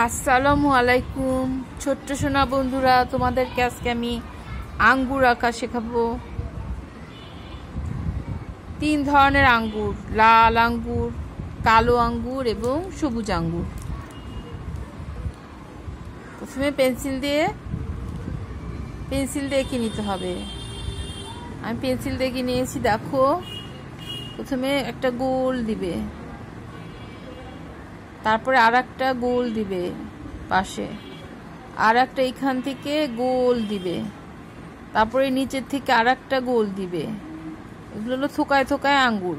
আসসালামু আলাইকুম ছোট্ট সোনা বন্ধুরা, তোমাদেরকে আজকে আমি আঙ্গুর আঁকা শেখাবো। 3 ধরনের আঙ্গুর, লাল আঙ্গুর, কালো আঙ্গুর এবং সবুজ আঙ্গুর। প্রথমে পেন্সিল দিয়ে এঁকে নিতে হবে। আমি পেন্সিল দিয়ে এঁকে নিয়েছি। দেখো, প্রথমে একটা গোল দিবে, তারপরে আর একটা গোল দিবে, পাশে আর একটা এখান থেকে গোল দিবে, তারপরে নিচের থেকে আর একটা গোল দিবে। এগুলো হলো থোকায় থোকায় আঙ্গুর।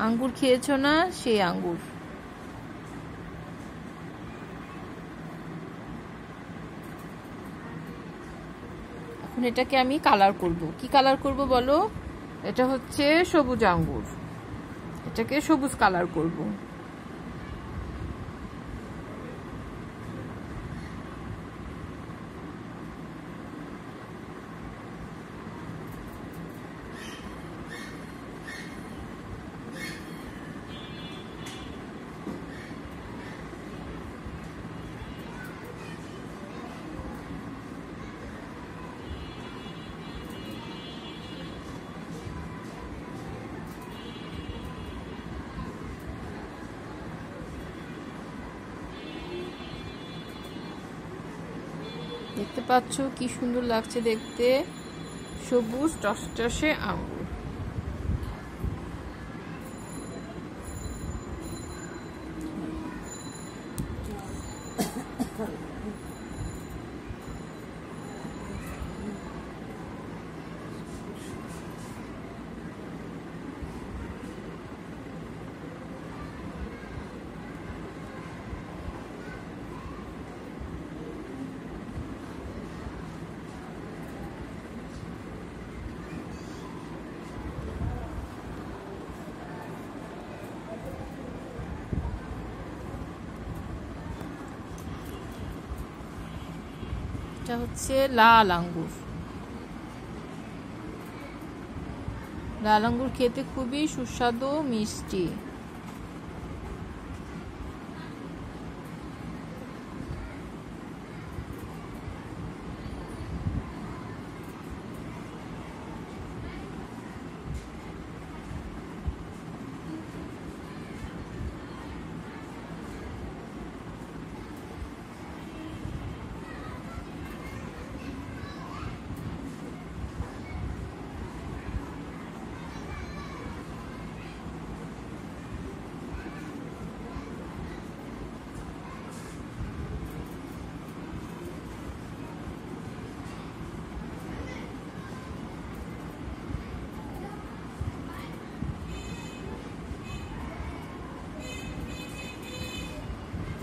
আঙ্গুর খেয়েছো না, সেই আঙ্গুর। এখন এটাকে আমি কালার করব। কি কালার করব বলো? এটা হচ্ছে সবুজ আঙ্গুর, এটাকে সবুজ কালার করব। দেখতে পাচ্ছ কি সুন্দর লাগছে দেখতে, সবুজ টসটসে আঙ্গুর। এটা হচ্ছে লাল আঙ্গুর। লাল আঙ্গুর খেতে খুবই সুস্বাদু, মিষ্টি।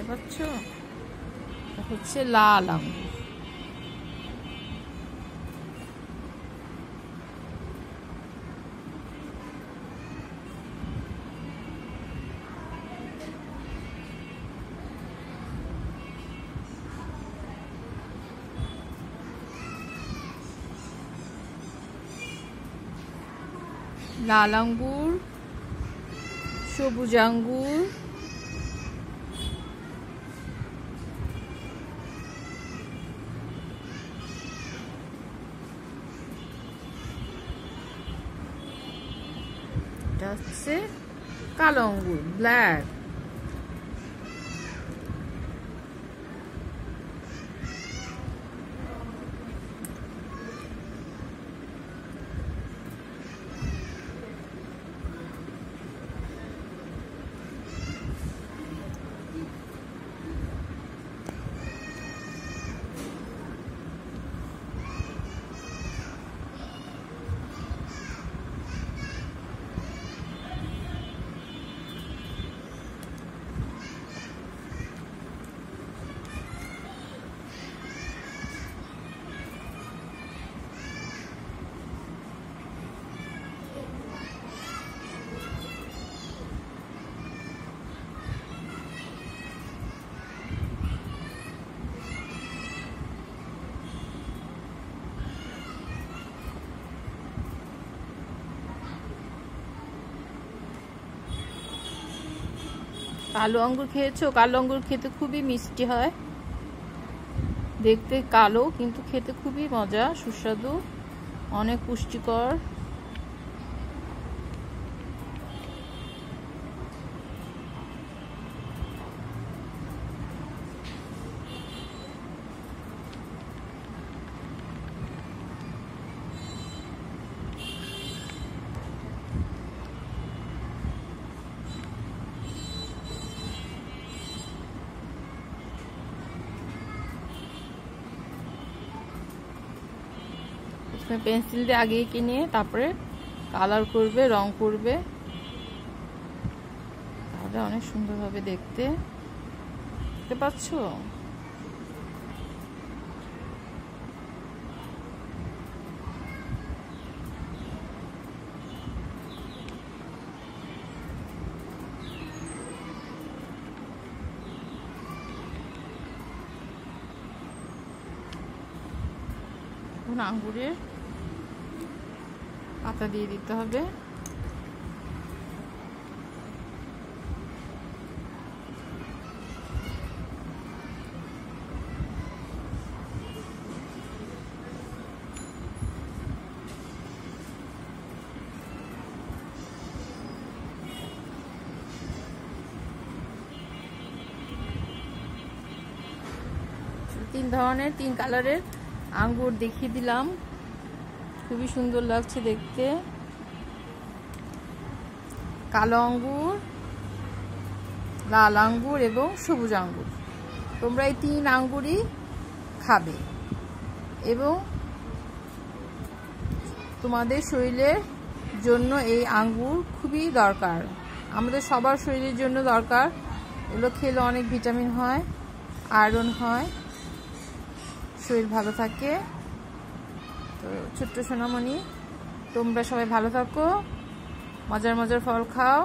পাচ্ছ, হচ্ছে লাল আঙ্গুর। লাল আঙ্গুর, সবুজ আঙ্গুর, এটা হচ্ছে কালো আঙ্গুর, ব্ল্যাক। কালো আঙ্গুর খেয়েছো? কালো আঙ্গুর খেতে খুবই মিষ্টি হয়, দেখতে কালো কিন্তু খেতে খুবই মজা, সুস্বাদু, অনেক পুষ্টিকর। পেন্সিল দিয়ে আগে এঁকে নিয়ে তারপরে কালার করবে, রং করবে, তাহলে অনেক সুন্দর হবে দেখতে। দেখতে পাচ্ছ? এখন আঙ্গুরের পাতা দিয়ে দিতে হবে। তিন ধরনের, 3 কালারের আঙ্গুর দেখিয়ে দিলাম, খুবই সুন্দর লাগছে দেখতে। কালো আঙ্গুর, লাল আঙ্গুর এবং সবুজ আঙ্গুর। তোমরা এই 3 আঙ্গুরই খাবে এবং তোমাদের শরীরের জন্য এই আঙ্গুর খুবই দরকার, আমাদের সবার শরীরের জন্য দরকার। এগুলো খেলে অনেক ভিটামিন হয়, আয়রন হয়, শরীর ভালো থাকে। তো ছোট্ট সোনামণি, তোমরা সবাই ভালো থাকো, মজার মজার ফল খাও।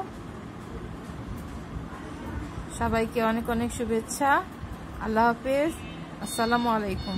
সবাইকে অনেক অনেক শুভেচ্ছা। আল্লাহ হাফেজ, আসসালামু আলাইকুম।